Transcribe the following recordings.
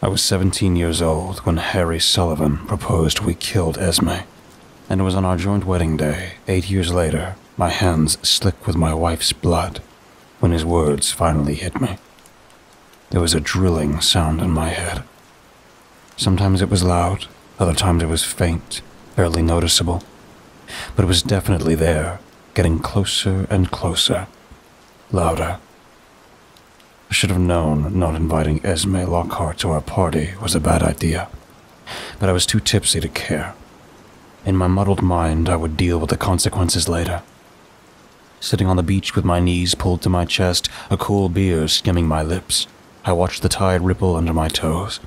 I was 17 years old when Harry Sullivan proposed we killed Esme, and it was on our joint wedding day, 8 years later, my hands slick with my wife's blood, when his words finally hit me. There was a drilling sound in my head. Sometimes it was loud, other times it was faint, barely noticeable, but it was definitely there, getting closer and closer, louder. I should have known not inviting Esme Lockhart to our party was a bad idea, but I was too tipsy to care. In my muddled mind, I would deal with the consequences later. Sitting on the beach with my knees pulled to my chest, a cool beer skimming my lips, I watched the tide ripple under my toes.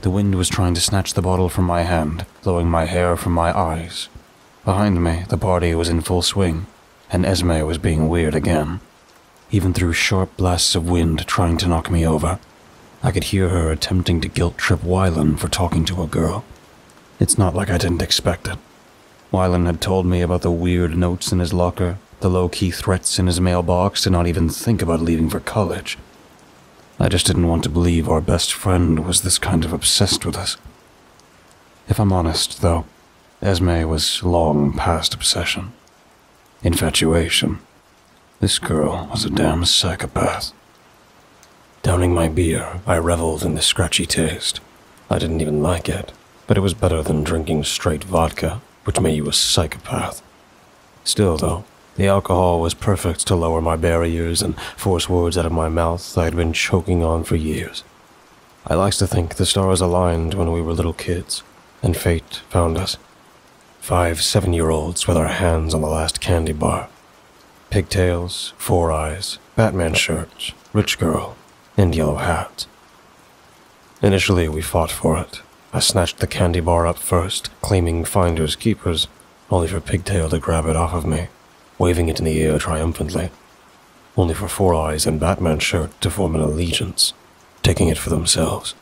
The wind was trying to snatch the bottle from my hand, blowing my hair from my eyes. Behind me, the party was in full swing, and Esme was being weird again. Even through sharp blasts of wind trying to knock me over, I could hear her attempting to guilt-trip Wylan for talking to a girl. It's not like I didn't expect it. Wylan had told me about the weird notes in his locker, the low-key threats in his mailbox to not even think about leaving for college. I just didn't want to believe our best friend was this kind of obsessed with us. If I'm honest, though, Esme was long past obsession. Infatuation. This girl was a damn psychopath. Downing my beer, I reveled in the scratchy taste. I didn't even like it, but it was better than drinking straight vodka, which made you a psychopath. Still, though, the alcohol was perfect to lower my barriers and force words out of my mouth I had been choking on for years. I like to think the stars aligned when we were little kids, and fate found us. 5 7-year-olds with our hands on the last candy bar. Pigtails, 4 eyes, Batman shirts, rich girl, and yellow hat. Initially, we fought for it. I snatched the candy bar up first, claiming finders keepers, only for Pigtail to grab it off of me, waving it in the air triumphantly. Only for 4 eyes and Batman shirt to form an allegiance, taking it for themselves.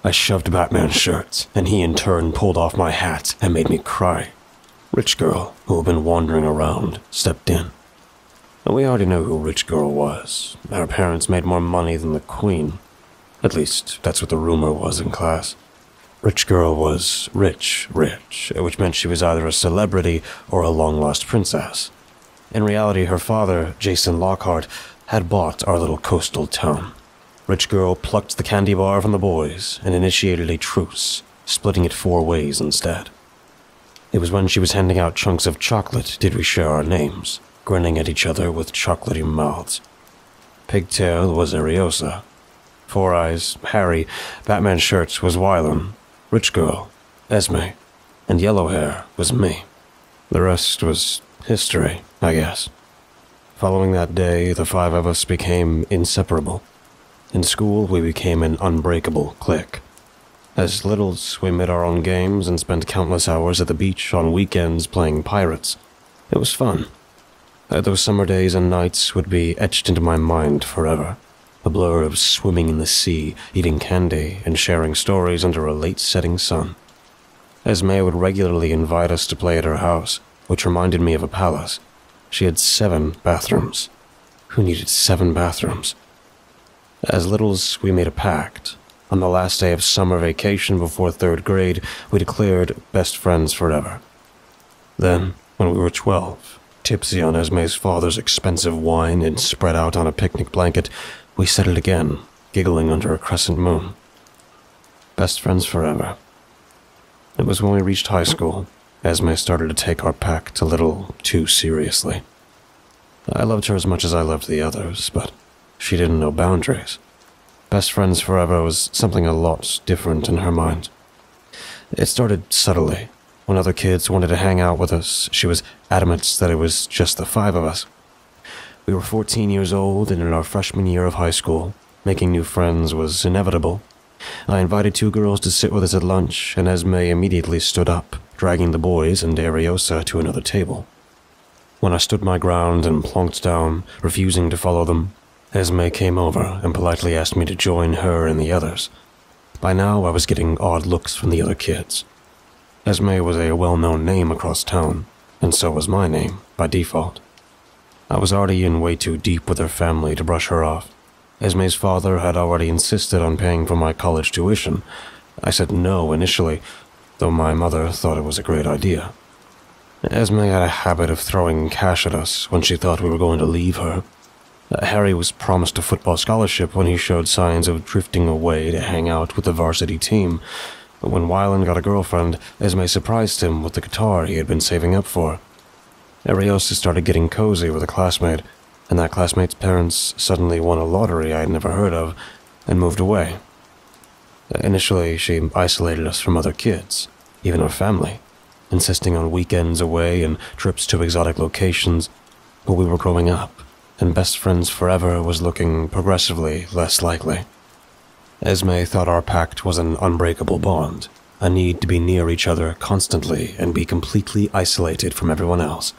I shoved Batman's shirt, and he in turn pulled off my hat and made me cry. Rich girl, who had been wandering around, stepped in. And we already knew who Rich Girl was. Our parents made more money than the Queen. At least, that's what the rumor was in class. Rich Girl was rich, which meant she was either a celebrity or a long-lost princess. In reality, her father, Jason Lockhart, had bought our little coastal town. Rich Girl plucked the candy bar from the boys and initiated a truce, splitting it 4 ways instead. It was when she was handing out chunks of chocolate did we share our names, grinning at each other with chocolatey mouths. Pigtail was Ariosa. 4 Eyes, Harry, Batman shirts was Wylan, Rich Girl, Esme, and Yellow Hair was me. The rest was history, I guess. Following that day, the 5 of us became inseparable. In school, we became an unbreakable clique. As littles, we made our own games and spent countless hours at the beach on weekends playing pirates. It was fun. Those summer days and nights would be etched into my mind forever. A blur of swimming in the sea, eating candy, and sharing stories under a late-setting sun. Esme would regularly invite us to play at her house, which reminded me of a palace. She had 7 bathrooms. Who needed 7 bathrooms? As littles, we made a pact. On the last day of summer vacation before 3rd grade, we declared best friends forever. Then, when we were 12, tipsy on Esme's father's expensive wine and spread out on a picnic blanket, we said it again, giggling under a crescent moon. Best friends forever. It was when we reached high school, Esme started to take our pact a little too seriously. I loved her as much as I loved the others, but she didn't know boundaries. Best friends forever was something a lot different in her mind. It started subtly. When other kids wanted to hang out with us, she was adamant that it was just the 5 of us. We were 14 years old and in our freshman year of high school. Making new friends was inevitable. I invited 2 girls to sit with us at lunch, and Esme immediately stood up, dragging the boys and Ariosa to another table. When I stood my ground and plonked down, refusing to follow them, Esme came over and politely asked me to join her and the others. By now, I was getting odd looks from the other kids. Esme was a well-known name across town, and so was my name, by default. I was already in way too deep with her family to brush her off. Esme's father had already insisted on paying for my college tuition. I said no initially, though my mother thought it was a great idea. Esme had a habit of throwing cash at us when she thought we were going to leave her. Harry was promised a football scholarship when he showed signs of drifting away to hang out with the varsity team. When Wyland got a girlfriend, Esme surprised him with the guitar he had been saving up for. Ariosa started getting cozy with a classmate, and that classmate's parents suddenly won a lottery I had never heard of and moved away. Initially, she isolated us from other kids, even our family, insisting on weekends away and trips to exotic locations, but we were growing up, and best friends forever was looking progressively less likely. Esme thought our pact was an unbreakable bond, a need to be near each other constantly and be completely isolated from everyone else.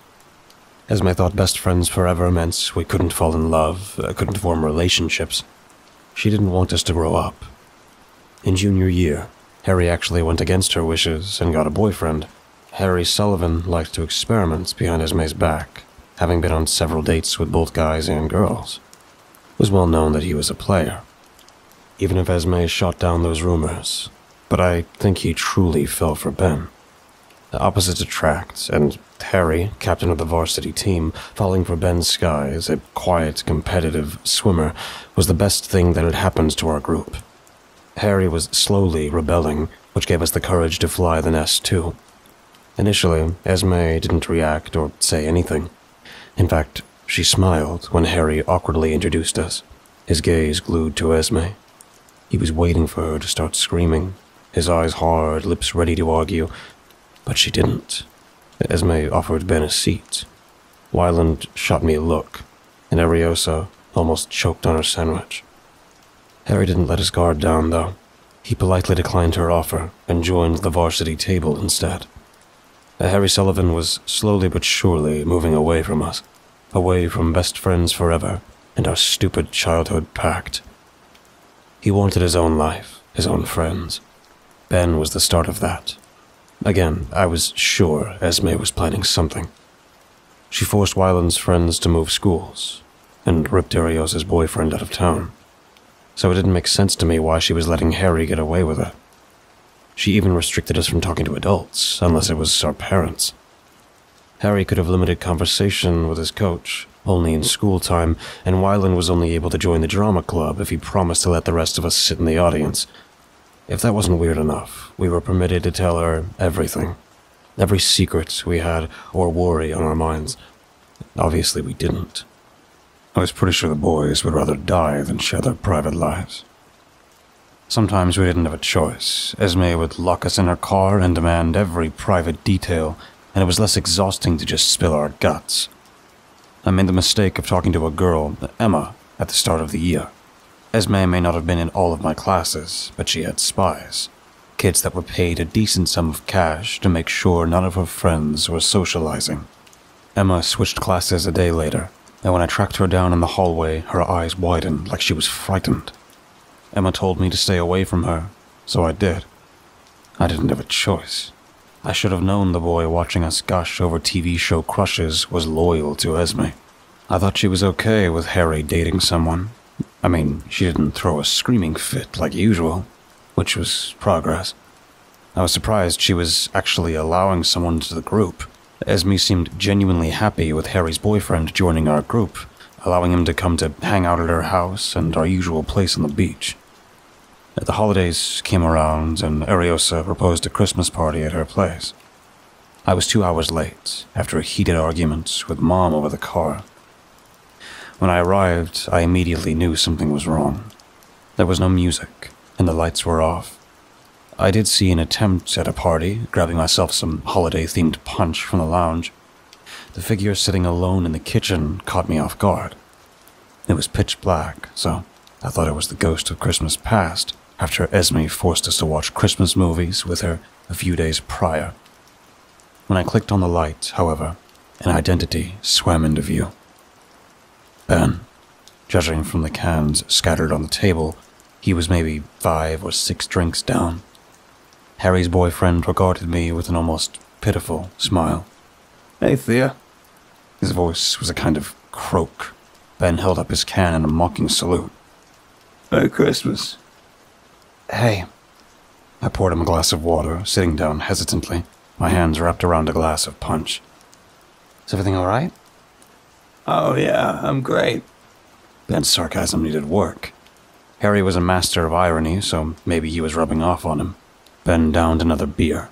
Esme thought best friends forever meant we couldn't fall in love, couldn't form relationships. She didn't want us to grow up. In junior year, Harry actually went against her wishes and got a boyfriend. Harry Sullivan liked to experiment behind Esme's back, having been on several dates with both guys and girls. It was well known that he was a player, even if Esme shot down those rumors, but I think he truly fell for Ben. The opposites attract, and Harry, captain of the varsity team, falling for Ben Skies, a quiet, competitive swimmer, was the best thing that had happened to our group. Harry was slowly rebelling, which gave us the courage to fly the nest too. Initially, Esme didn't react or say anything. In fact, she smiled when Harry awkwardly introduced us, his gaze glued to Esme. He was waiting for her to start screaming, his eyes hard, lips ready to argue, but she didn't. Esme offered Ben a seat. Wyland shot me a look, and Ariosa almost choked on her sandwich. Harry didn't let his guard down, though. He politely declined her offer and joined the varsity table instead. Harry Sullivan was slowly but surely moving away from us, away from best friends forever and our stupid childhood pact. He wanted his own life, his own friends. Ben was the start of that. Again, I was sure Esme was planning something. She forced Wyland's friends to move schools, and ripped Ariosa's boyfriend out of town. So it didn't make sense to me why she was letting Harry get away with it. She even restricted us from talking to adults, unless it was our parents. Harry could have limited conversation with his coach, only in school time, and Wyland was only able to join the drama club if he promised to let the rest of us sit in the audience. If that wasn't weird enough, we were permitted to tell her everything. Every secret we had or worry on our minds. Obviously we didn't. I was pretty sure the boys would rather die than share their private lives. Sometimes we didn't have a choice. Esme would lock us in her car and demand every private detail, and it was less exhausting to just spill our guts. I made the mistake of talking to a girl, Emma, at the start of the year. Esme may not have been in all of my classes, but she had spies. Kids that were paid a decent sum of cash to make sure none of her friends were socializing. Emma switched classes a day later, and when I tracked her down in the hallway, her eyes widened like she was frightened. Emma told me to stay away from her, so I did. I didn't have a choice. I should have known the boy watching us gush over TV show crushes was loyal to Esme. I thought she was okay with Harry dating someone. I mean, she didn't throw a screaming fit like usual, which was progress. I was surprised she was actually allowing someone to the group. Esme seemed genuinely happy with Harry's boyfriend joining our group, allowing him to come to hang out at her house and our usual place on the beach. The holidays came around and Ariosa proposed a Christmas party at her place. I was 2 hours late, after a heated argument with Mom over the car. When I arrived, I immediately knew something was wrong. There was no music, and the lights were off. I did see an attempt at a party, grabbing myself some holiday-themed punch from the lounge. The figure sitting alone in the kitchen caught me off guard. It was pitch black, so I thought it was the ghost of Christmas past, after Esme forced us to watch Christmas movies with her a few days prior. When I clicked on the light, however, an identity swam into view. Ben. Judging from the cans scattered on the table, he was maybe 5 or 6 drinks down. Harry's boyfriend regarded me with an almost pitiful smile. "Hey, Thea." His voice was a kind of croak. Ben held up his can in a mocking salute. Merry Christmas. Hey. I poured him a glass of water, sitting down hesitantly, my hands wrapped around a glass of punch. Is everything all right? Oh yeah, I'm great. Ben's sarcasm needed work. Harry was a master of irony, so maybe he was rubbing off on him. Ben downed another beer.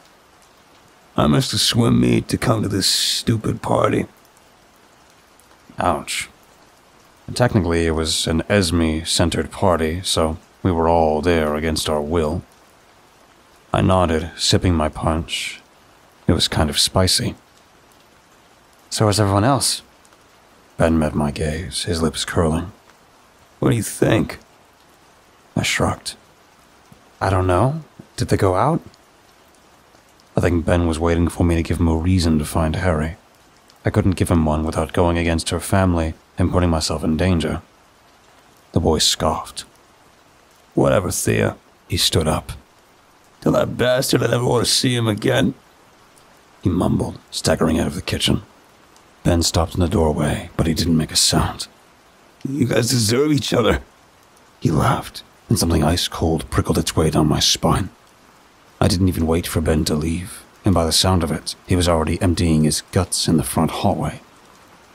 I must have swim meat to come to this stupid party. Ouch. Technically, it was an Esme-centered party, so we were all there against our will. I nodded, sipping my punch. It was kind of spicy. So was everyone else? Ben met my gaze, his lips curling. What do you think? I shrugged. I don't know. Did they go out? I think Ben was waiting for me to give him a reason to find Harry. I couldn't give him one without going against her family and putting myself in danger. The boy scoffed. Whatever, Thea. He stood up. Tell that bastard I never want to see him again. He mumbled, staggering out of the kitchen. Ben stopped in the doorway, but he didn't make a sound. You guys deserve each other. He laughed, and something ice-cold prickled its way down my spine. I didn't even wait for Ben to leave, and by the sound of it, he was already emptying his guts in the front hallway.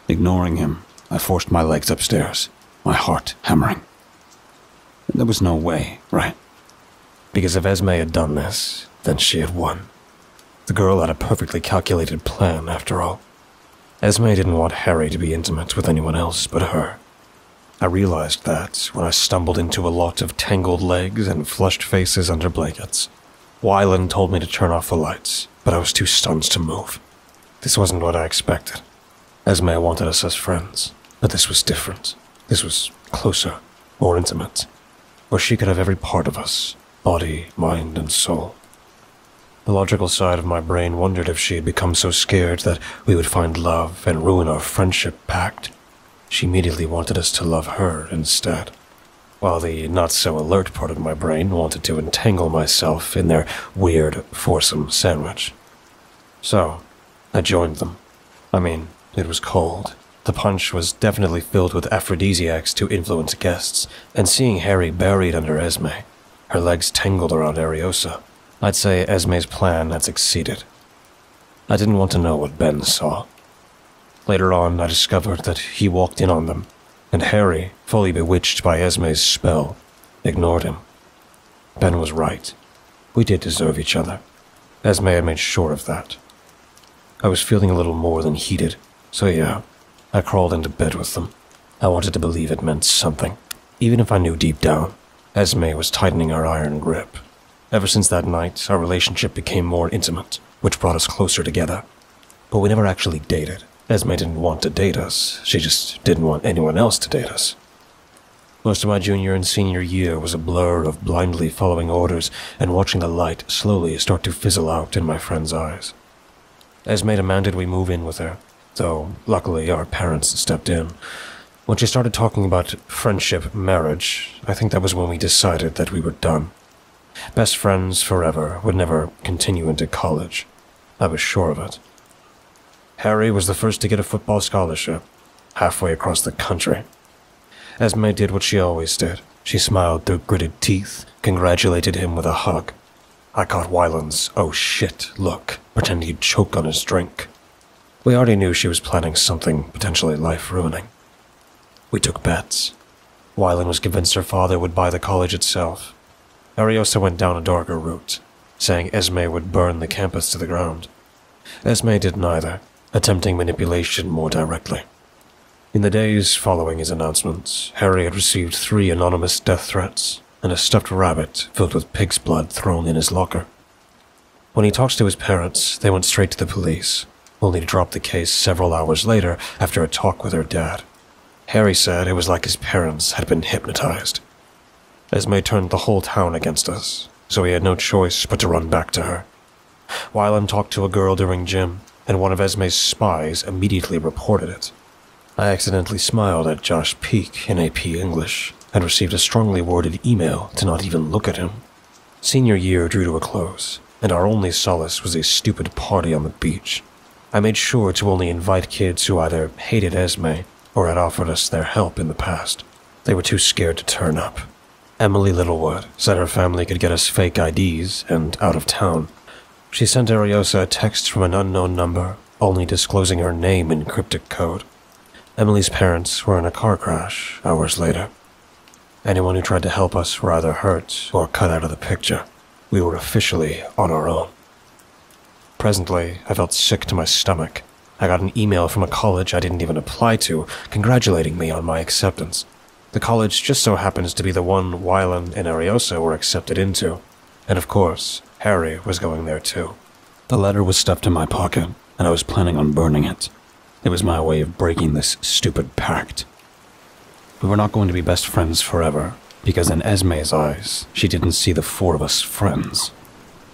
Ignoring him, I forced my legs upstairs, my heart hammering. There was no way, right? Because if Esme had done this, then she had won. The girl had a perfectly calculated plan, after all. Esme didn't want Harry to be intimate with anyone else but her. I realized that when I stumbled into a lot of tangled legs and flushed faces under blankets. Wyland told me to turn off the lights, but I was too stunned to move. This wasn't what I expected. Esme wanted us as friends, but this was different. This was closer, more intimate, where she could have every part of us, body, mind, and soul. The logical side of my brain wondered if she had become so scared that we would find love and ruin our friendship pact. She immediately wanted us to love her instead, while the not-so-alert part of my brain wanted to entangle myself in their weird, foursome sandwich. So, I joined them. I mean, it was cold. The punch was definitely filled with aphrodisiacs to influence guests, and seeing Harry buried under Esme, her legs tangled around Ariosa, I'd say Esme's plan had succeeded. I didn't want to know what Ben saw. Later on, I discovered that he walked in on them, and Harry, fully bewitched by Esme's spell, ignored him. Ben was right. We did deserve each other. Esme had made sure of that. I was feeling a little more than heated, so yeah, I crawled into bed with them. I wanted to believe it meant something, even if I knew deep down, Esme was tightening our iron grip. Ever since that night, our relationship became more intimate, which brought us closer together. But we never actually dated. Esme didn't want to date us, she just didn't want anyone else to date us. Most of my junior and senior year was a blur of blindly following orders and watching the light slowly start to fizzle out in my friend's eyes. Esme demanded we move in with her, though luckily our parents stepped in. When she started talking about friendship marriage, I think that was when we decided that we were done. Best friends forever would never continue into college. I was sure of it. Harry was the first to get a football scholarship, halfway across the country. Esme did what she always did. She smiled through gritted teeth, congratulated him with a hug. I caught Wyland's "oh shit" look, pretending he'd choke on his drink. We already knew she was planning something potentially life-ruining. We took bets. Wyland was convinced her father would buy the college itself. Ariosa went down a darker route, saying Esme would burn the campus to the ground. Esme did neither, attempting manipulation more directly. In the days following his announcements, Harry had received 3 anonymous death threats and a stuffed rabbit filled with pig's blood thrown in his locker. When he talked to his parents, they went straight to the police, only to drop the case several hours later after a talk with her dad. Harry said it was like his parents had been hypnotized. Esme turned the whole town against us, so he had no choice but to run back to her. Wyland talked to a girl during gym, and one of Esme's spies immediately reported it. I accidentally smiled at Josh Peak in AP English, and received a strongly worded email to not even look at him. Senior year drew to a close, and our only solace was a stupid party on the beach. I made sure to only invite kids who either hated Esme or had offered us their help in the past. They were too scared to turn up. Emily Littlewood said her family could get us fake IDs and out of town. She sent Ariosa a text from an unknown number, only disclosing her name in cryptic code. Emily's parents were in a car crash hours later. Anyone who tried to help us were either hurt or cut out of the picture. We were officially on our own. Presently, I felt sick to my stomach. I got an email from a college I didn't even apply to, congratulating me on my acceptance. The college just so happens to be the one Wylan and Ariosa were accepted into. And of course, Harry was going there too. The letter was stuffed in my pocket, and I was planning on burning it. It was my way of breaking this stupid pact. We were not going to be best friends forever, because in Esme's eyes, she didn't see the four of us friends.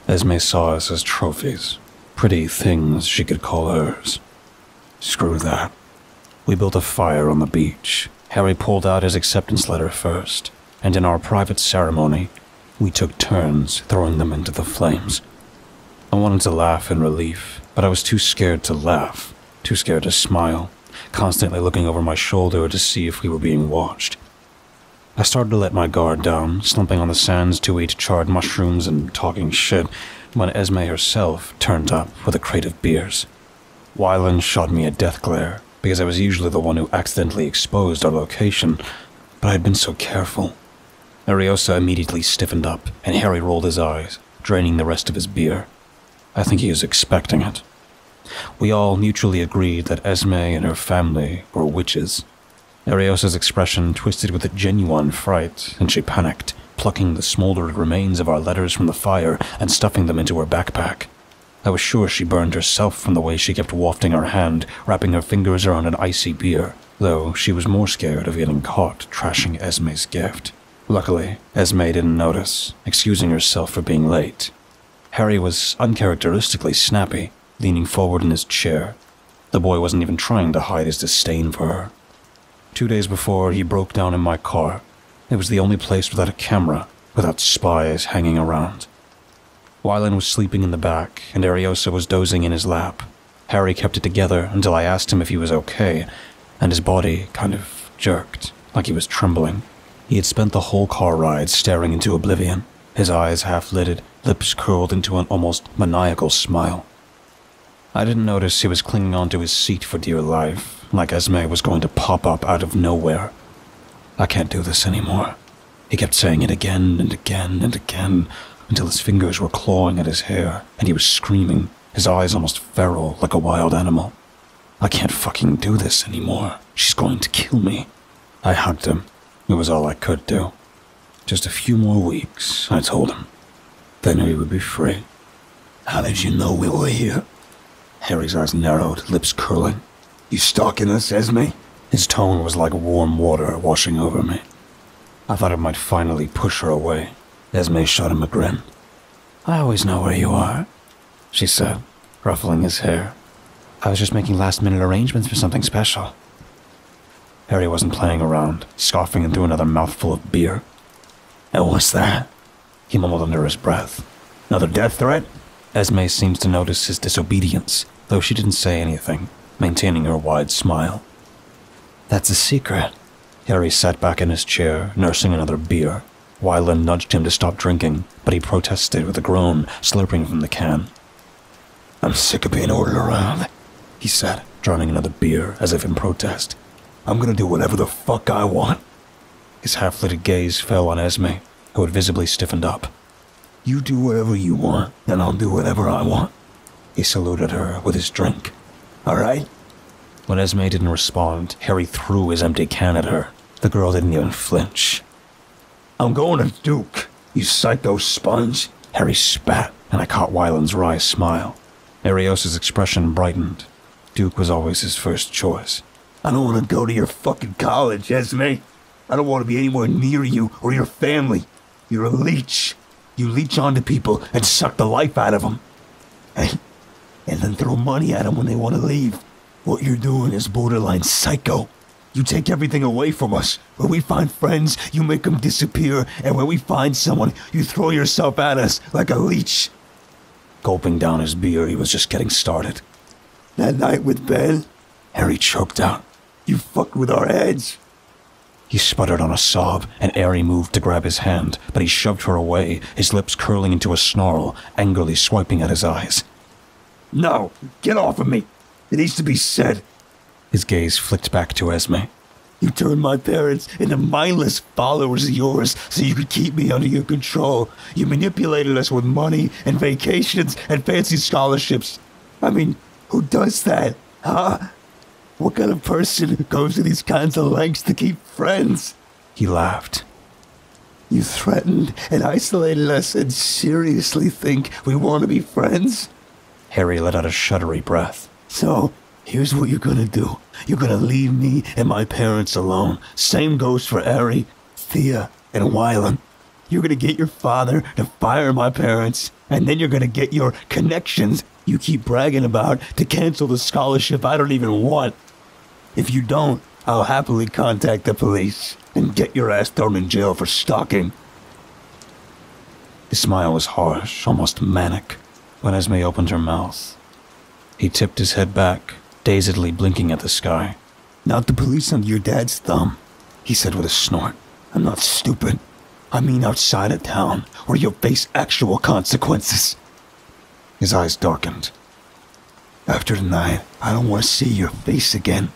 Esme saw us as trophies, pretty things she could call hers. Screw that. We built a fire on the beach. Harry pulled out his acceptance letter first, and in our private ceremony, we took turns throwing them into the flames. I wanted to laugh in relief, but I was too scared to laugh, too scared to smile, constantly looking over my shoulder to see if we were being watched. I started to let my guard down, slumping on the sands to eat charred mushrooms and talking shit, when Esme herself turned up with a crate of beers. Wylan shot me a death glare, because I was usually the one who accidentally exposed our location, but I had been so careful. Ariosa immediately stiffened up, and Harry rolled his eyes, draining the rest of his beer. I think he was expecting it. We all mutually agreed that Esme and her family were witches. Ariosa's expression twisted with a genuine fright, and she panicked, plucking the smoldered remains of our letters from the fire and stuffing them into her backpack. I was sure she burned herself from the way she kept wafting her hand, wrapping her fingers around an icy beer, though she was more scared of getting caught trashing Esme's gift. Luckily, Esme didn't notice, excusing herself for being late. Harry was uncharacteristically snappy, leaning forward in his chair. The boy wasn't even trying to hide his disdain for her. 2 days before, he broke down in my car. It was the only place without a camera, without spies hanging around. Wylan was sleeping in the back, and Ariosa was dozing in his lap. Harry kept it together until I asked him if he was okay, and his body kind of jerked, like he was trembling. He had spent the whole car ride staring into oblivion, his eyes half-lidded, lips curled into an almost maniacal smile. I didn't notice he was clinging onto his seat for dear life, like Esme was going to pop up out of nowhere. I can't do this anymore. He kept saying it again and again and again, until his fingers were clawing at his hair, and he was screaming, his eyes almost feral like a wild animal. I can't fucking do this anymore. She's going to kill me. I hugged him. It was all I could do. Just a few more weeks, I told him. Then we would be free. How did you know we were here? Harry's eyes narrowed, lips curling. You stalking us, Esme? His tone was like warm water washing over me. I thought it might finally push her away. Esme shot him a grin. I always know where you are, she said, ruffling his hair. I was just making last-minute arrangements for something special. Harry wasn't playing around, scoffing into another mouthful of beer. And what's that? He mumbled under his breath. Another death threat? Esme seemed to notice his disobedience, though she didn't say anything, maintaining her wide smile. That's a secret. Harry sat back in his chair, nursing another beer. Wylan nudged him to stop drinking, but he protested with a groan, slurping from the can. I'm sick of being ordered around, he said, drowning another beer as if in protest. I'm gonna do whatever the fuck I want. His half-lidded gaze fell on Esme, who had visibly stiffened up. You do whatever you want, and I'll do whatever I want. He saluted her with his drink. All right? When Esme didn't respond, Harry threw his empty can at her. The girl didn't even flinch. I'm going to Duke, you psycho sponge. Harry spat, and I caught Wylan's wry smile. Ariosa's expression brightened. Duke was always his first choice. I don't want to go to your fucking college, Esme. I don't want to be anywhere near you or your family. You're a leech. You leech onto people and suck the life out of them. And then throw money at them when they want to leave. What you're doing is borderline psycho. You take everything away from us. When we find friends, you make them disappear. And when we find someone, you throw yourself at us like a leech. Gulping down his beer, he was just getting started. That night with Ben, Harry choked out. You fucked with our heads. He sputtered on a sob, and Ari moved to grab his hand, but he shoved her away, his lips curling into a snarl, angrily swiping at his eyes. No, get off of me. It needs to be said. His gaze flicked back to Esme. You turned my parents into mindless followers of yours so you could keep me under your control. You manipulated us with money and vacations and fancy scholarships. I mean, who does that, huh? What kind of person goes to these kinds of lengths to keep friends? He laughed. You threatened and isolated us and seriously think we want to be friends? Harry let out a shuddery breath. So, here's what you're gonna do. You're gonna leave me and my parents alone. Same goes for Ari, Thea, and Wylan. You're gonna get your father to fire my parents, and then you're gonna get your connections you keep bragging about to cancel the scholarship I don't even want. If you don't, I'll happily contact the police and get your ass thrown in jail for stalking. His smile was harsh, almost manic, when Esme opened her mouth. He tipped his head back, dazedly blinking at the sky. Not the police under your dad's thumb, he said with a snort. I'm not stupid. I mean outside of town, where you'll face actual consequences. His eyes darkened. After tonight, I don't want to see your face again.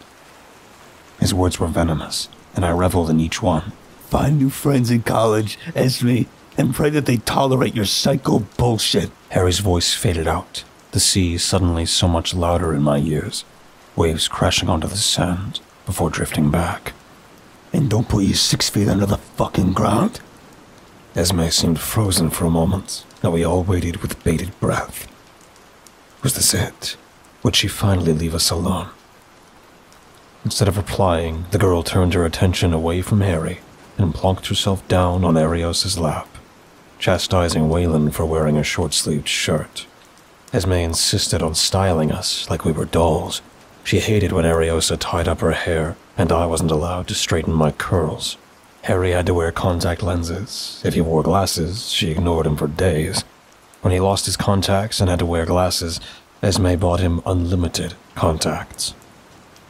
His words were venomous, and I reveled in each one. Find new friends in college, Esme, and pray that they tolerate your psycho bullshit. Harry's voice faded out, the sea suddenly so much louder in my ears, waves crashing onto the sand before drifting back. And don't put you 6 feet under the fucking ground. Esme seemed frozen for a moment, and we all waited with bated breath. Was this it? Would she finally leave us alone? Instead of replying, the girl turned her attention away from Harry and plonked herself down on Arios's lap, chastising Waylon for wearing a short-sleeved shirt. Esme insisted on styling us like we were dolls. She hated when Ariosa tied up her hair, and I wasn't allowed to straighten my curls. Harry had to wear contact lenses. If he wore glasses, she ignored him for days. When he lost his contacts and had to wear glasses, Esme bought him unlimited contacts.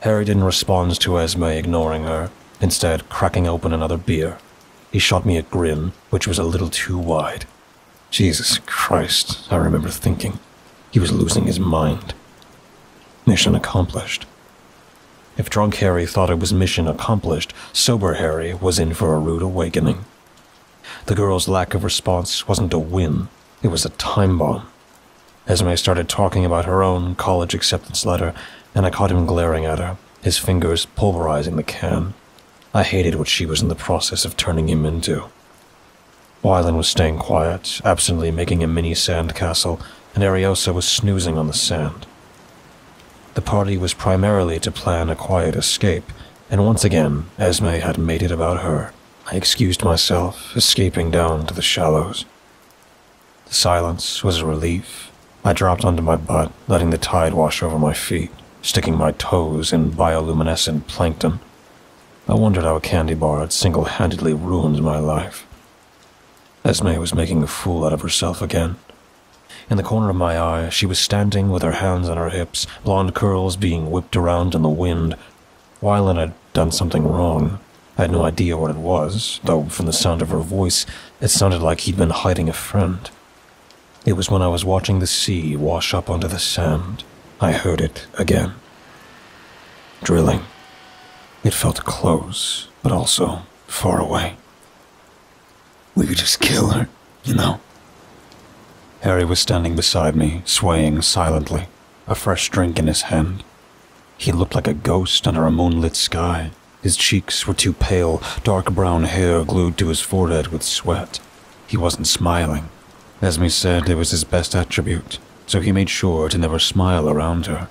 Harry didn't respond to Esme ignoring her, instead cracking open another beer. He shot me a grin, which was a little too wide. Jesus Christ, I remember thinking. He was losing his mind. Mission accomplished. If drunk Harry thought it was mission accomplished, sober Harry was in for a rude awakening. The girl's lack of response wasn't a win, it was a time bomb. Esme started talking about her own college acceptance letter, and I caught him glaring at her, his fingers pulverizing the can. I hated what she was in the process of turning him into. Wylan was staying quiet, absently making a mini sandcastle, and Ariosa was snoozing on the sand. The party was primarily to plan a quiet escape, and once again, Esme had made it about her. I excused myself, escaping down to the shallows. The silence was a relief. I dropped onto my butt, letting the tide wash over my feet, sticking my toes in bioluminescent plankton. I wondered how a candy bar had single-handedly ruined my life. Esme was making a fool out of herself again. In the corner of my eye, she was standing with her hands on her hips, blonde curls being whipped around in the wind. Wylan had done something wrong. I had no idea what it was, though from the sound of her voice, it sounded like he'd been hiding a friend. It was when I was watching the sea wash up onto the sand, I heard it again. Drilling. It felt close, but also far away. We could just kill her, you know. Harry was standing beside me, swaying silently, a fresh drink in his hand. He looked like a ghost under a moonlit sky. His cheeks were too pale, dark brown hair glued to his forehead with sweat. He wasn't smiling. Esme said it was his best attribute, so he made sure to never smile around her.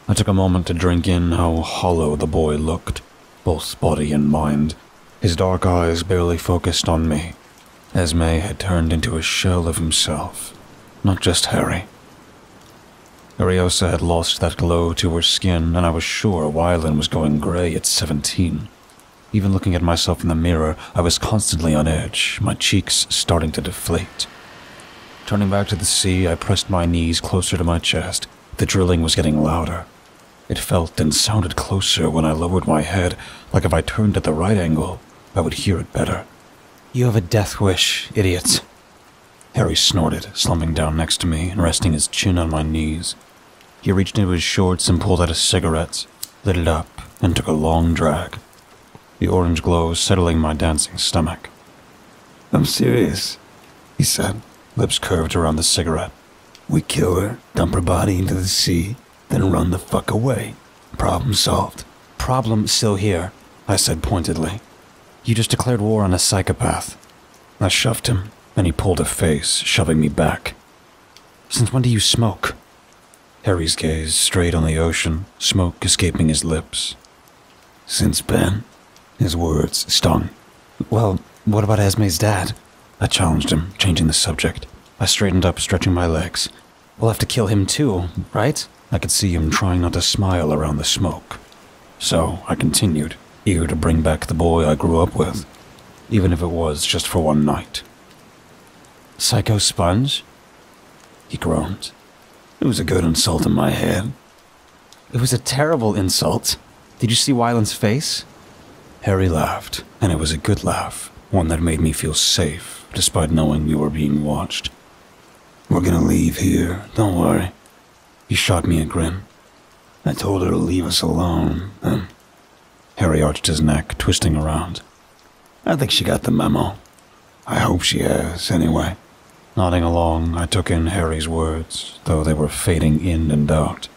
I took a moment to drink in how hollow the boy looked, both body and mind. His dark eyes barely focused on me. Esme had turned into a shell of himself, not just Harry. Ariosa had lost that glow to her skin, and I was sure Wylan was going gray at 17. Even looking at myself in the mirror, I was constantly on edge, my cheeks starting to deflate. Turning back to the sea, I pressed my knees closer to my chest. The drilling was getting louder. It felt and sounded closer when I lowered my head, like if I turned at the right angle, I would hear it better. "You have a death wish, idiot." Harry snorted, slumping down next to me and resting his chin on my knees. He reached into his shorts and pulled out a cigarette, lit it up, and took a long drag. The orange glow settling my dancing stomach. "I'm serious," he said, lips curved around the cigarette. "We kill her, dump her body into the sea, then run the fuck away. Problem solved." "Problem still here," I said pointedly. "You just declared war on a psychopath." I shoved him, and he pulled a face, shoving me back. "Since when do you smoke?" Harry's gaze strayed on the ocean, smoke escaping his lips. "Since Ben." His words stung. "Well, what about Esme's dad?" I challenged him, changing the subject. I straightened up, stretching my legs. "We'll have to kill him too, right?" I could see him trying not to smile around the smoke. So I continued, eager to bring back the boy I grew up with, even if it was just for one night. "Psycho sponge?" He groaned. It was a good insult in my head. "It was a terrible insult. Did you see Wyland's face?" Harry laughed, and it was a good laugh, one that made me feel safe, despite knowing we were being watched. "We're gonna leave here, don't worry." He shot me a grin. "I told her to leave us alone, and..." Harry arched his neck, twisting around. "I think she got the memo. I hope she has, anyway." Nodding along, I took in Harry's words, though they were fading in and out.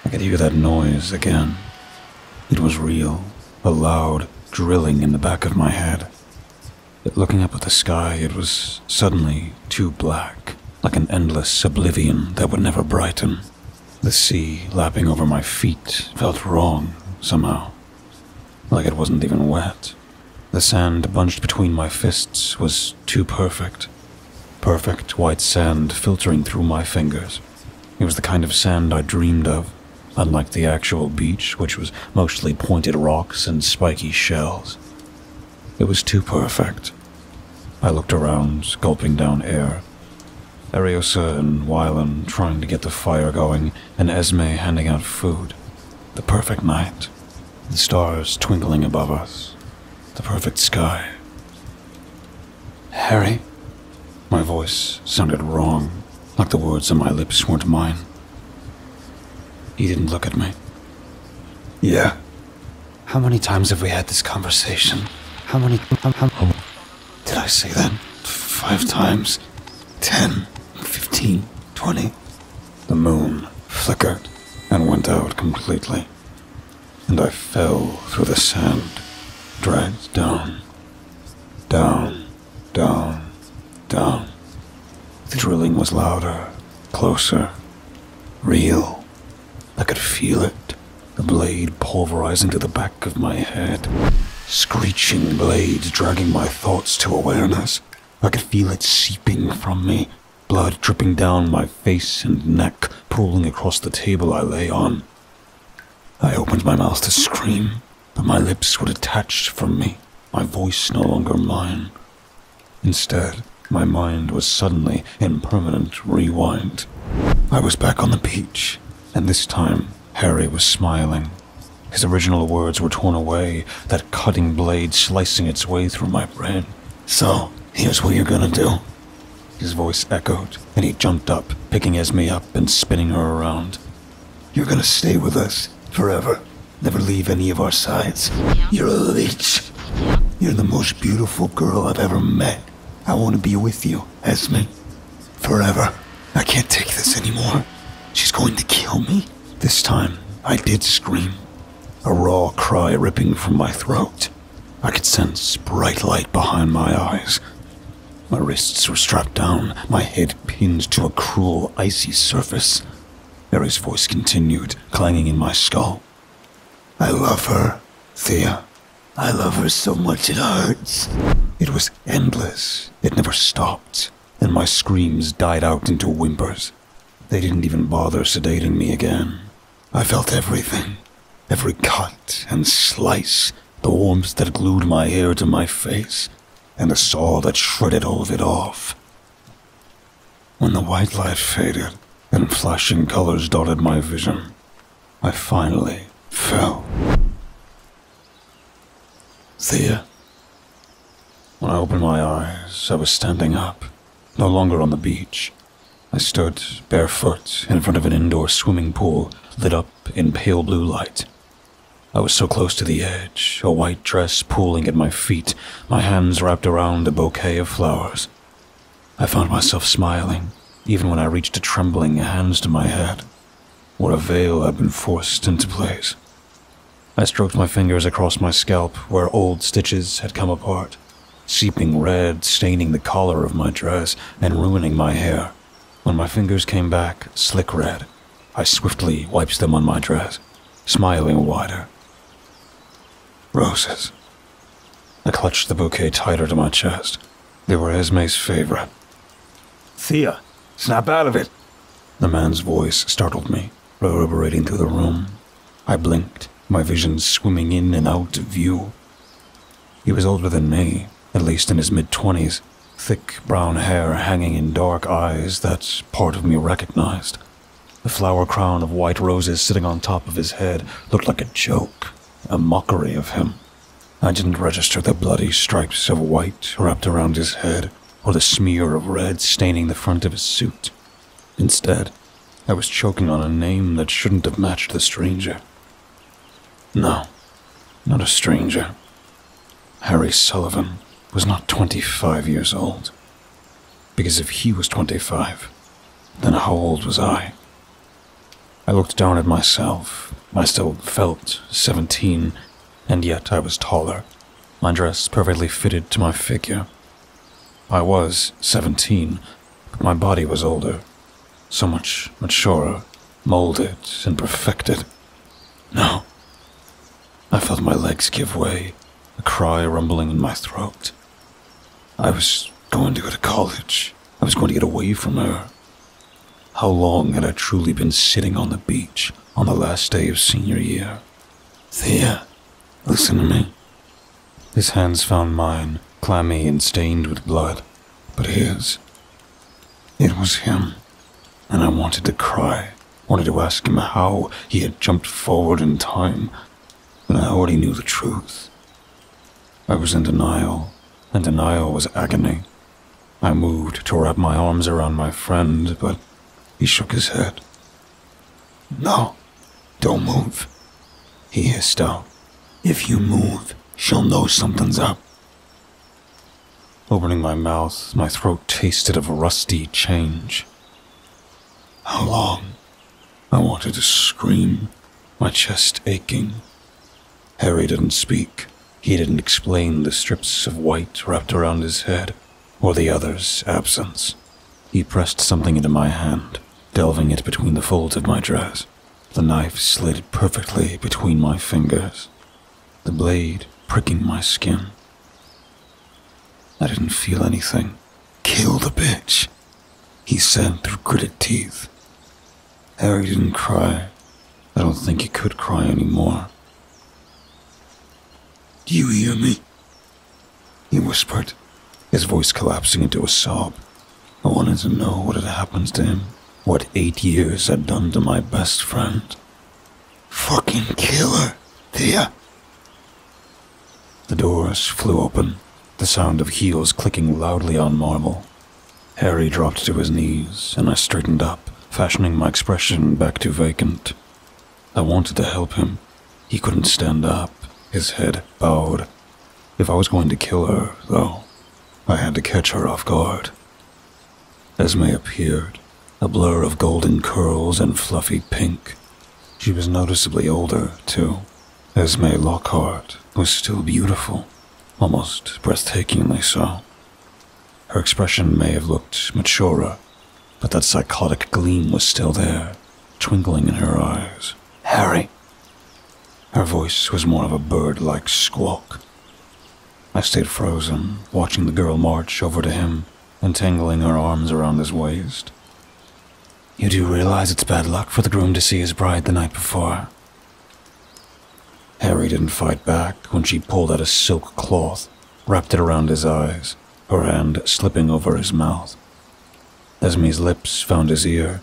I could hear that noise again. It was real, a loud drilling in the back of my head. But looking up at the sky, it was suddenly too black, like an endless oblivion that would never brighten. The sea lapping over my feet felt wrong, somehow. Like it wasn't even wet. The sand bunched between my fists was too perfect. Perfect white sand filtering through my fingers. It was the kind of sand I dreamed of, unlike the actual beach, which was mostly pointed rocks and spiky shells. It was too perfect. I looked around, gulping down air. Ariosa and Wyland trying to get the fire going, and Esme handing out food. The perfect night. The stars twinkling above us. The perfect sky. "Harry?" My voice sounded wrong, like the words on my lips weren't mine. He didn't look at me. "Yeah." "How many times have we had this conversation? How many... Did I say that? 5 times? 10, 15, 20. The moon flickered and went out completely, and I fell through the sand, dragged down, down, down, down. The drilling was louder, closer, real. I could feel it, the blade pulverizing to the back of my head, screeching blades dragging my thoughts to awareness. I could feel it seeping from me, blood dripping down my face and neck, pooling across the table I lay on. I opened my mouth to scream, but my lips were detached from me, my voice no longer mine. Instead, my mind was suddenly in permanent rewind. I was back on the beach, and this time Harry was smiling. His original words were torn away, that cutting blade slicing its way through my brain. "So, here's what you're gonna do." His voice echoed, and he jumped up, picking Esme up and spinning her around. "You're gonna stay with us, forever. Never leave any of our sides. You're a leech. You're the most beautiful girl I've ever met. I want to be with you, Esme. Forever. I can't take this anymore. She's going to kill me." This time, I did scream. A raw cry ripping from my throat. I could sense bright light behind my eyes. My wrists were strapped down, my head pinned to a cruel, icy surface. Harry's voice continued, clanging in my skull. "I love her, Thea. I love her so much it hurts." It was endless. It never stopped, and my screams died out into whimpers. They didn't even bother sedating me again. I felt everything. Every cut and slice, the warmth that glued my hair to my face, and the saw that shredded all of it off. When the white light faded and flashing colors dotted my vision, I finally fell. Thea. When I opened my eyes, I was standing up, no longer on the beach. I stood barefoot in front of an indoor swimming pool lit up in pale blue light. I was so close to the edge, a white dress pooling at my feet, my hands wrapped around a bouquet of flowers. I found myself smiling, even when I reached a trembling hands to my head. What a veil had been forced into place. I stroked my fingers across my scalp where old stitches had come apart, seeping red, staining the collar of my dress and ruining my hair. When my fingers came back, slick red, I swiftly wiped them on my dress, smiling wider. Roses. I clutched the bouquet tighter to my chest. They were Esme's favorite. Thea, snap out of it. The man's voice startled me, reverberating through the room. I blinked, my vision swimming in and out of view. He was older than me, at least in his mid-20s, thick brown hair hanging in dark eyes that part of me recognized. The flower crown of white roses sitting on top of his head looked like a joke, a mockery of him. I didn't register the bloody stripes of white wrapped around his head, or the smear of red staining the front of his suit. Instead, I was choking on a name that shouldn't have matched the stranger. No, not a stranger. Harry Sullivan was not 25 years old. Because if he was 25, then how old was I? I looked down at myself. I still felt 17, and yet I was taller. My dress perfectly fitted to my figure. I was 17, but my body was older, so much maturer, molded and perfected. No. I felt my legs give way, a cry rumbling in my throat. I was going to go to college. I was going to get away from her. How long had I truly been sitting on the beach on the last day of senior year? Thea, listen to me. His hands found mine, clammy and stained with blood, but his. It was him, and I wanted to cry, wanted to ask him how he had jumped forward in time, but I already knew the truth. I was in denial, and denial was agony. I moved to wrap my arms around my friend, but he shook his head. No, don't move, he hissed out. If you move, she'll know something's up. Opening my mouth, my throat tasted of rusty change. How long? I wanted to scream, my chest aching. Harry didn't speak. He didn't explain the strips of white wrapped around his head, or the other's absence. He pressed something into my hand, delving it between the folds of my dress. The knife slid perfectly between my fingers, the blade pricking my skin. I didn't feel anything. Kill the bitch, he said through gritted teeth. Harry didn't cry. I don't think he could cry anymore. Do you hear me? He whispered, his voice collapsing into a sob. I wanted to know what had happened to him, what 8 years had done to my best friend. Fucking kill her, Thea. The doors flew open, the sound of heels clicking loudly on marble. Harry dropped to his knees, and I straightened up, fashioning my expression back to vacant. I wanted to help him. He couldn't stand up, his head bowed. If I was going to kill her, though, I had to catch her off guard. Esme appeared, a blur of golden curls and fluffy pink. She was noticeably older, too. Esme Lockhart was still beautiful, almost breathtakingly so. Her expression may have looked maturer, but that psychotic gleam was still there, twinkling in her eyes. Harry! Her voice was more of a bird-like squawk. I stayed frozen, watching the girl march over to him, entangling her arms around his waist. You do realize it's bad luck for the groom to see his bride the night before? Harry didn't fight back when she pulled out a silk cloth, wrapped it around his eyes, her hand slipping over his mouth. Esme's lips found his ear,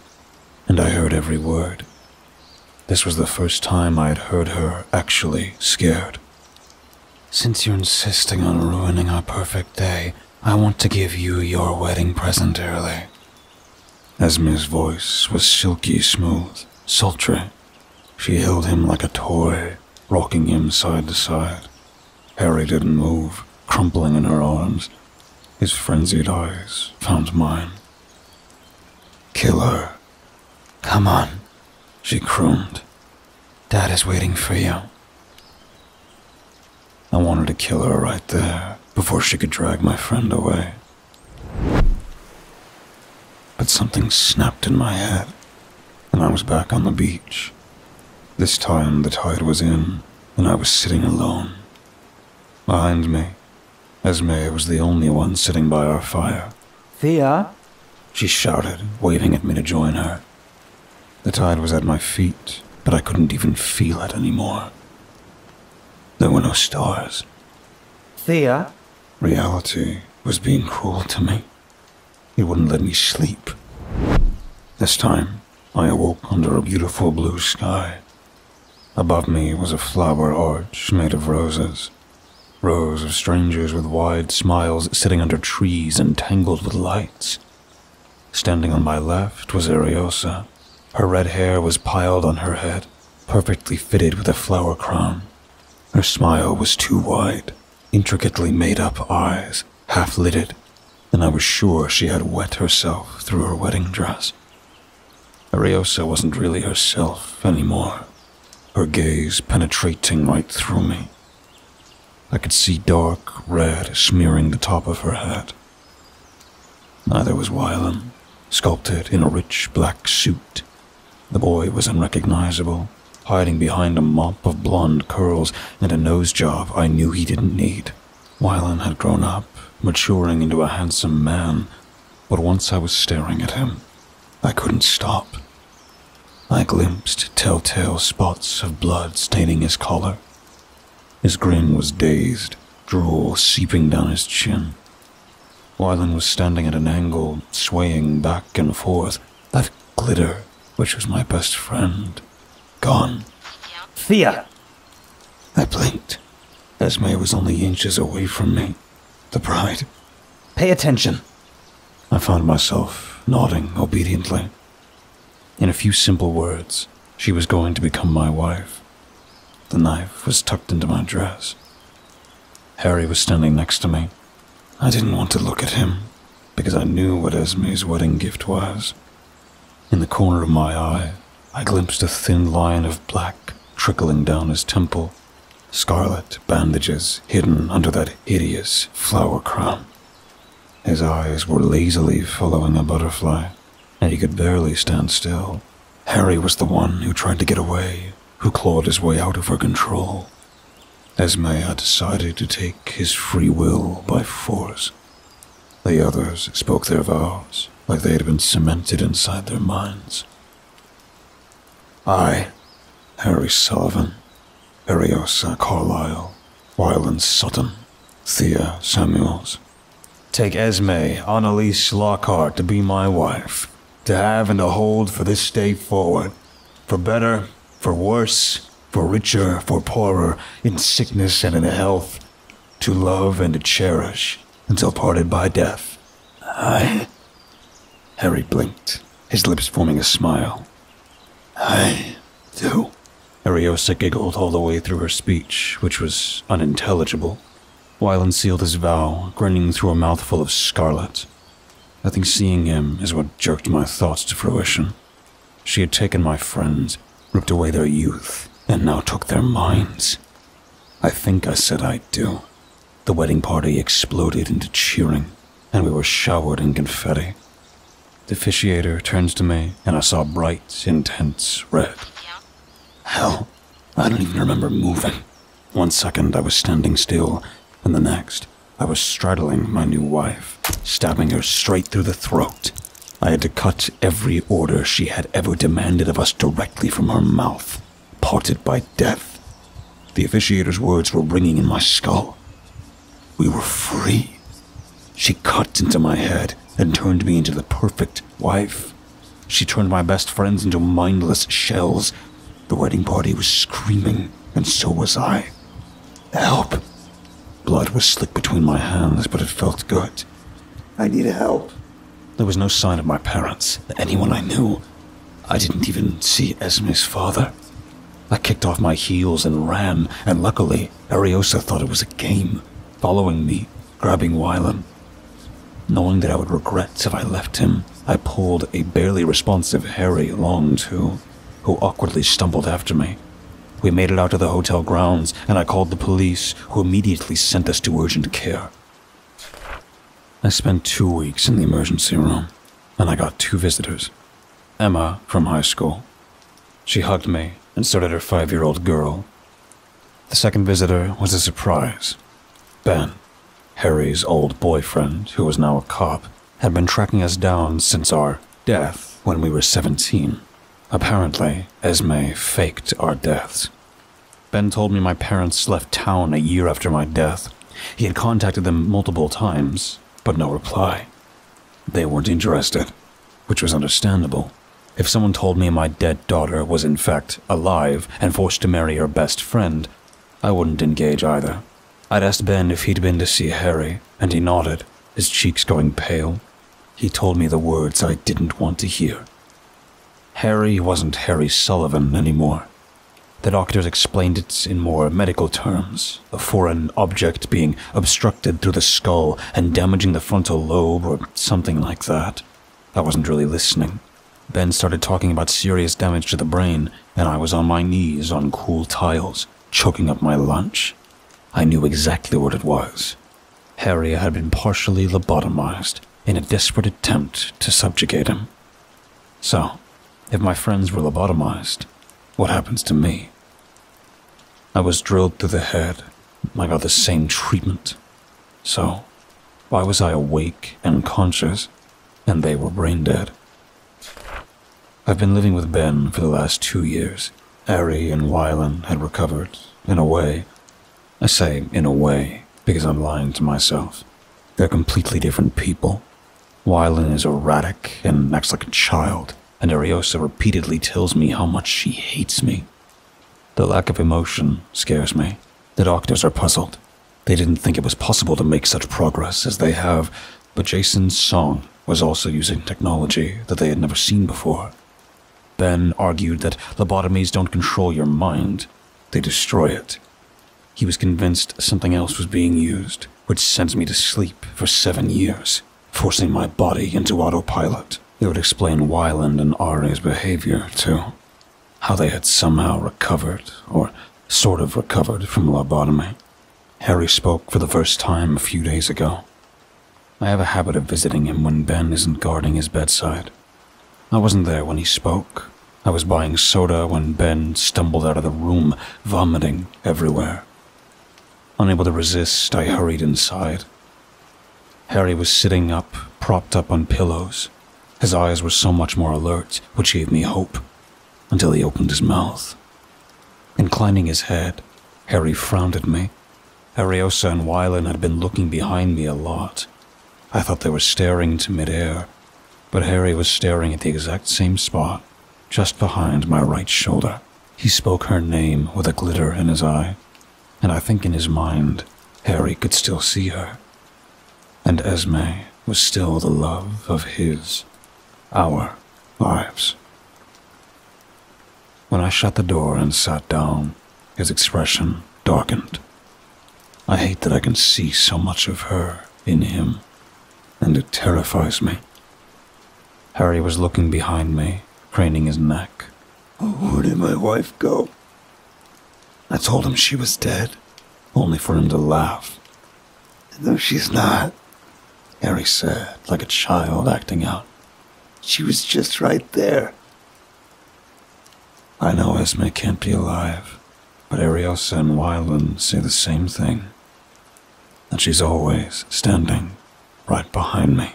and I heard every word. This was the first time I had heard her actually scared. "Since you're insisting on ruining our perfect day, I want to give you your wedding present early." Esme's voice was silky smooth, sultry. She held him like a toy, rocking him side to side. Harry didn't move, crumpling in her arms. His frenzied eyes found mine. "Kill her." "Come on," she crooned. "Dad is waiting for you." I wanted to kill her right there, before she could drag my friend away. But something snapped in my head, and I was back on the beach. This time the tide was in, and I was sitting alone. Behind me, Esme was the only one sitting by our fire. "Thea?" She shouted, waving at me to join her. The tide was at my feet, but I couldn't even feel it anymore. There were no stars. "Thea?" Reality was being cruel to me. It wouldn't let me sleep. This time, I awoke under a beautiful blue sky. Above me was a flower arch made of roses. Rows of strangers with wide smiles sitting under trees entangled with lights. Standing on my left was Ariosa. Her red hair was piled on her head, perfectly fitted with a flower crown. Her smile was too wide, intricately made-up eyes, half-lidded, and I was sure she had wet herself through her wedding dress. Ariosa wasn't really herself anymore, her gaze penetrating right through me. I could see dark red smearing the top of her head. Neither was Wylan, sculpted in a rich black suit. The boy was unrecognizable, hiding behind a mop of blonde curls and a nose job I knew he didn't need. Wylan had grown up, maturing into a handsome man, but once I was staring at him, I couldn't stop. I glimpsed telltale spots of blood staining his collar. His grin was dazed, drool seeping down his chin. Wylan was standing at an angle, swaying back and forth, that glitter, which was my best friend, gone. "Thea!" I blinked. Esme was only inches away from me. The bride. "Pay attention." I found myself nodding obediently. In a few simple words, she was going to become my wife. The knife was tucked into my dress. Harry was standing next to me. I didn't want to look at him, because I knew what Esme's wedding gift was. In the corner of my eye, I glimpsed a thin line of black trickling down his temple, scarlet bandages hidden under that hideous flower crown. His eyes were lazily following a butterfly, and he could barely stand still. Harry was the one who tried to get away, who clawed his way out of her control. Esme had decided to take his free will by force. The others spoke their vows like they had been cemented inside their minds. I, Harry Sullivan, Ariosa Carlyle, Wylan Sutton, Thea Samuels, take Esme Annalise Lockhart to be my wife, to have and to hold for this day forward, for better, for worse, for richer, for poorer, in sickness and in health, to love and to cherish, until parted by death. Harry blinked, his lips forming a smile. I do. Ariosa giggled all the way through her speech, which was unintelligible. Wylan sealed his vow, grinning through a mouthful of scarlet. I think seeing him is what jerked my thoughts to fruition. She had taken my friends, ripped away their youth, and now took their minds. I think I said I do. The wedding party exploded into cheering, and we were showered in confetti. The officiator turns to me, and I saw bright, intense red. Hell, I don't even remember moving. 1 second I was standing still, and the next I was straddling my new wife, stabbing her straight through the throat. I had to cut every order she had ever demanded of us directly from her mouth, parted by death. The officiator's words were ringing in my skull. We were free. She cut into my head and turned me into the perfect wife. She turned my best friends into mindless shells. The wedding party was screaming, and so was I. Help! Blood was slick between my hands, but it felt good. I need help. There was no sign of my parents, anyone I knew. I didn't even see Esme's father. I kicked off my heels and ran, and luckily, Ariosa thought it was a game, following me, grabbing Wylan. Knowing that I would regret if I left him, I pulled a barely responsive Harry along too, who awkwardly stumbled after me. We made it out to the hotel grounds, and I called the police, who immediately sent us to urgent care. I spent 2 weeks in the emergency room, and I got 2 visitors. Emma from high school. She hugged me, and so did her 5-year-old girl. The second visitor was a surprise. Ben, Harry's old boyfriend, who was now a cop, had been tracking us down since our death when we were 17. Apparently, Esme faked our deaths. Ben told me my parents left town a year after my death. He had contacted them multiple times, but no reply. They weren't interested, which was understandable. If someone told me my dead daughter was in fact alive and forced to marry her best friend, I wouldn't engage either. I'd asked Ben if he'd been to see Harry, and he nodded, his cheeks going pale. He told me the words I didn't want to hear. Harry wasn't Harry Sullivan anymore. The doctors explained it in more medical terms, a foreign object being obstructed through the skull and damaging the frontal lobe or something like that. I wasn't really listening. Ben started talking about serious damage to the brain, and I was on my knees on cool tiles, choking up my lunch. I knew exactly what it was. Harry had been partially lobotomized in a desperate attempt to subjugate him. So, if my friends were lobotomized, what happens to me? I was drilled through the head. I got the same treatment. So, why was I awake and conscious, and they were brain dead? I've been living with Ben for the last 2 years. Harry and Wylan had recovered, in a way. I say in a way because I'm lying to myself. They're completely different people. Wylan is erratic and acts like a child, and Ariosa repeatedly tells me how much she hates me. The lack of emotion scares me. The doctors are puzzled. They didn't think it was possible to make such progress as they have, but Jason's song was also using technology that they had never seen before. Ben argued that lobotomies don't control your mind, they destroy it. He was convinced something else was being used, which sent me to sleep for 7 years, forcing my body into autopilot. It would explain Wyland and Ari's behavior, too. How they had somehow recovered, or sort of recovered from lobotomy. Harry spoke for the first time a few days ago. I have a habit of visiting him when Ben isn't guarding his bedside. I wasn't there when he spoke. I was buying soda when Ben stumbled out of the room, vomiting everywhere. Unable to resist, I hurried inside. Harry was sitting up, propped up on pillows. His eyes were so much more alert, which gave me hope, until he opened his mouth. Inclining his head, Harry frowned at me. Ariosa and Wylan had been looking behind me a lot. I thought they were staring into midair, but Harry was staring at the exact same spot, just behind my right shoulder. He spoke her name with a glitter in his eye, and I think in his mind, Harry could still see her. And Esme was still the love of our lives. When I shut the door and sat down, his expression darkened. I hate that I can see so much of her in him, and it terrifies me. Harry was looking behind me, craning his neck. Where did my wife go? I told him she was dead, only for him to laugh. No, she's not, Harry said, like a child acting out. She was just right there. I know Esme can't be alive, but Ariosa and Wylan say the same thing. That she's always standing right behind me.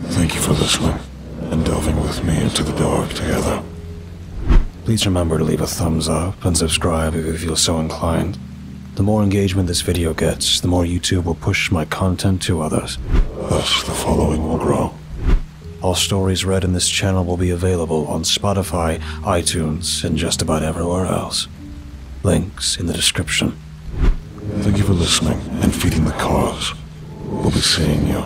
Thank you for listening and delving with me into the dark together. Please remember to leave a thumbs up and subscribe if you feel so inclined. The more engagement this video gets, the more YouTube will push my content to others. Thus, the following will grow. All stories read in this channel will be available on Spotify, iTunes, and just about everywhere else. Links in the description. Thank you for listening and feeding the cause. We'll be seeing you